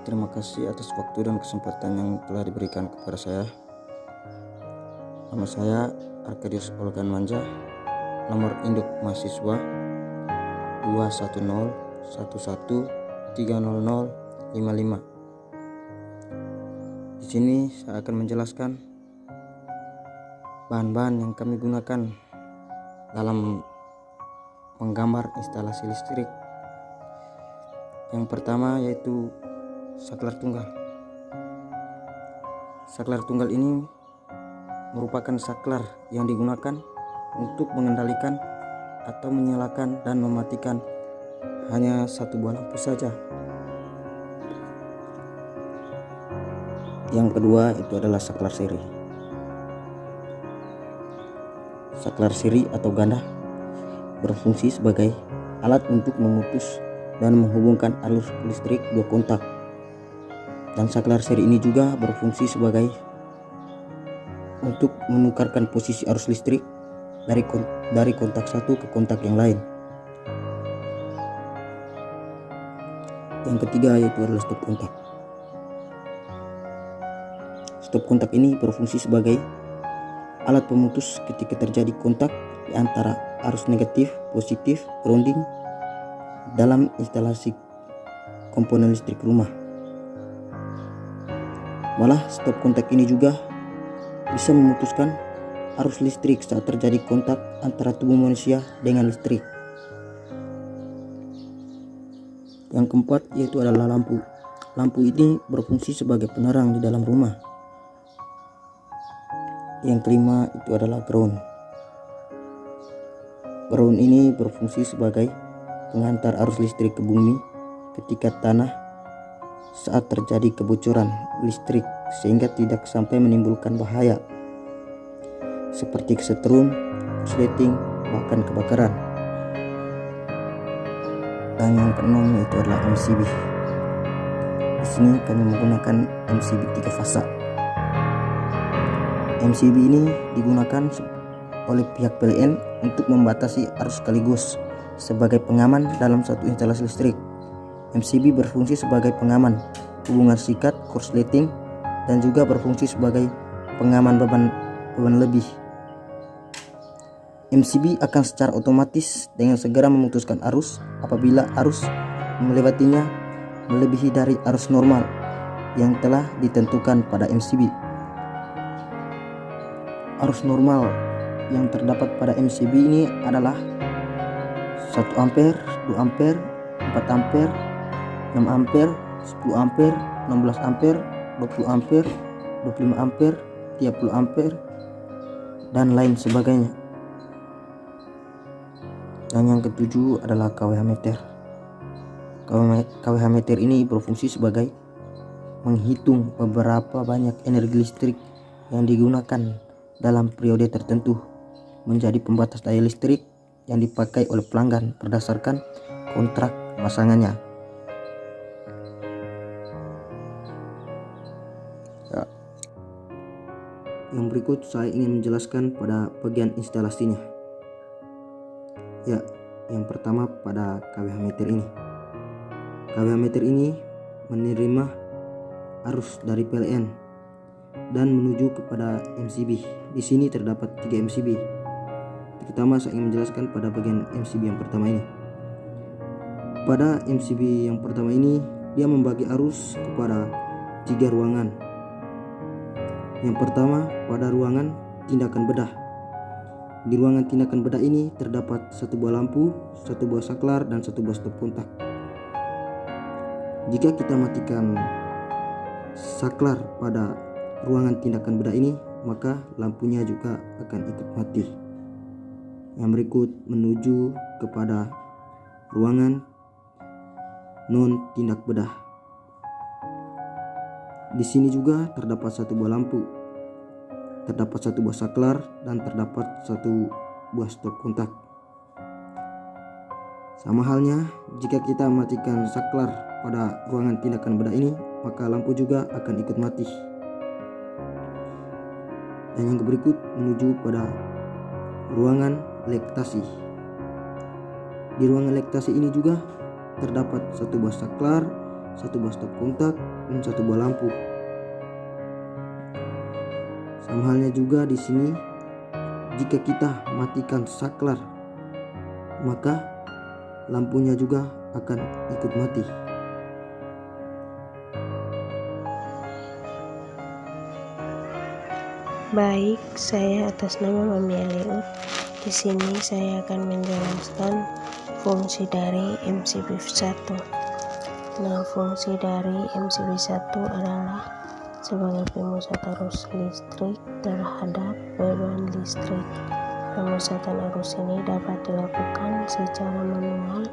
terima kasih atas waktu dan kesempatan yang telah diberikan kepada saya. Nama saya Arkadius Olgan Manja, nomor induk mahasiswa 21011300055. Di sini saya akan menjelaskan bahan-bahan yang kami gunakan dalam menggambar instalasi listrik. Yang pertama yaitu saklar tunggal. Saklar tunggal ini merupakan saklar yang digunakan untuk mengendalikan atau menyalakan dan mematikan hanya satu buah lampu saja. Yang kedua itu adalah saklar seri. Saklar seri atau ganda berfungsi sebagai alat untuk memutus dan menghubungkan arus listrik dua kontak. Dan saklar seri ini juga berfungsi sebagai untuk menukarkan posisi arus listrik dari kontak satu ke kontak yang lain. Yang ketiga yaitu adalah stop kontak. Stop kontak ini berfungsi sebagai alat pemutus ketika terjadi kontak di antara arus negatif, positif, grounding dalam instalasi komponen listrik rumah. Malah stop kontak ini juga bisa memutuskan arus listrik saat terjadi kontak antara tubuh manusia dengan listrik. Yang keempat yaitu adalah lampu. Lampu ini berfungsi sebagai penerang di dalam rumah. Yang kelima itu adalah ground. Ground ini berfungsi sebagai pengantar arus listrik ke bumi ketika tanah saat terjadi kebocoran listrik sehingga tidak sampai menimbulkan bahaya seperti kesetrum, korsleting, bahkan kebakaran. Dan yang keenam itu adalah MCB. Di sini kami menggunakan MCB 3 fasa. MCB ini digunakan oleh pihak PLN untuk membatasi arus sekaligus sebagai pengaman dalam satu instalasi listrik. MCB berfungsi sebagai pengaman hubungan sikat, korsleting, dan juga berfungsi sebagai pengaman beban lebih. MCB akan secara otomatis dengan segera memutuskan arus apabila arus melewatinya melebihi dari arus normal yang telah ditentukan pada MCB. Arus normal yang terdapat pada MCB ini adalah 1 ampere, 2 ampere, 4 ampere, 6 ampere, 10 ampere, 16 ampere, 20 ampere, 25 ampere, 30 ampere, dan lain sebagainya. Dan yang ketujuh adalah kWh meter. kWh meter ini berfungsi sebagai menghitung beberapa banyak energi listrik yang digunakan dalam periode tertentu menjadi pembatas daya listrik yang dipakai oleh pelanggan berdasarkan kontrak pemasangannya. Yang berikut saya ingin menjelaskan pada bagian instalasinya. Yang pertama pada kWh meter ini. kWh meter ini menerima arus dari PLN dan menuju kepada MCB. Di sini terdapat 3 MCB. Pertama saya ingin menjelaskan pada bagian MCB yang pertama ini. Pada MCB yang pertama ini dia membagi arus kepada 3 ruangan. Yang pertama pada ruangan tindakan bedah. Di ruangan tindakan bedah ini terdapat 1 buah lampu, 1 buah saklar, dan 1 buah stop kontak. Jika kita matikan saklar pada ruangan tindakan bedah ini, maka lampunya juga akan ikut mati. Yang berikut menuju kepada ruangan non tindak bedah. Di sini juga terdapat 1 buah lampu, terdapat 1 buah saklar, dan terdapat 1 buah stop kontak. Sama halnya jika kita matikan saklar pada ruangan tindakan bedah ini, maka lampu juga akan ikut mati. Dan yang berikut menuju pada ruangan lektasi. Di ruangan lektasi ini juga terdapat 1 buah saklar, satu buah stop kontak, dan satu buah lampu. Sama halnya juga di sini, jika kita matikan saklar, maka lampunya juga akan ikut mati. Baik, saya atas nama Mami Aliut. Di sini saya akan menjelaskan fungsi dari MCB 1. Nah, fungsi dari MCB 1 adalah sebagai pemusat arus listrik terhadap beban listrik. Pemusatan arus ini dapat dilakukan secara manual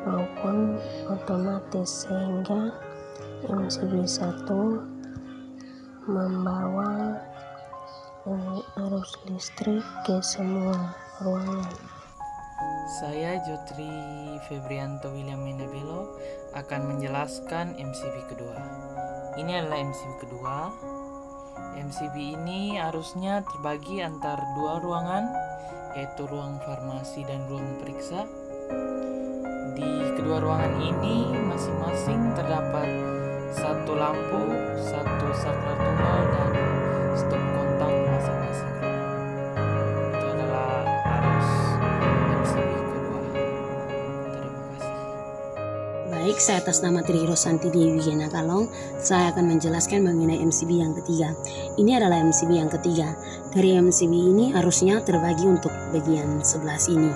maupun otomatis, sehingga MCB 1 membawa arus listrik ke semua ruangan. Saya Jotri Febrianto William Mendabelo akan menjelaskan MCB kedua. Ini adalah MCB kedua. MCB ini arusnya terbagi antar dua ruangan, yaitu ruang farmasi dan ruang periksa. Di kedua ruangan ini masing-masing terdapat satu lampu, satu saklar tunggal, dan stop kontak masing-masing. Itu adalah arus MCB kedua. Terima kasih. Baik, saya atas nama Tri Rosanti Dewi Gena Kalong, saya akan menjelaskan mengenai MCB yang ketiga. Ini adalah MCB yang ketiga. Dari MCB ini arusnya terbagi untuk bagian sebelah sini.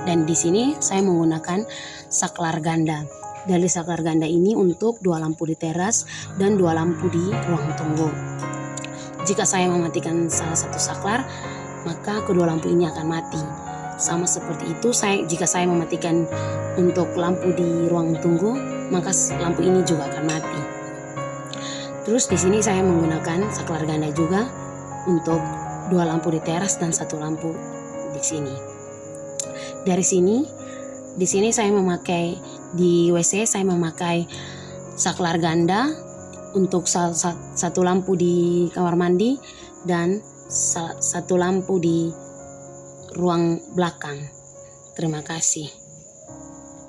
Dan di sini saya menggunakan saklar ganda. Dari saklar ganda ini untuk dua lampu di teras dan dua lampu di ruang tunggu. Jika saya mematikan salah satu saklar, maka kedua lampu ini akan mati. Sama seperti itu, jika saya mematikan untuk lampu di ruang tunggu, maka lampu ini juga akan mati. Terus di sini saya menggunakan saklar ganda juga untuk dua lampu di teras dan satu lampu di sini. Dari sini, di sini saya memakai di WC saya memakai saklar ganda untuk satu lampu di kamar mandi dan satu lampu di ruang belakang. Terima kasih.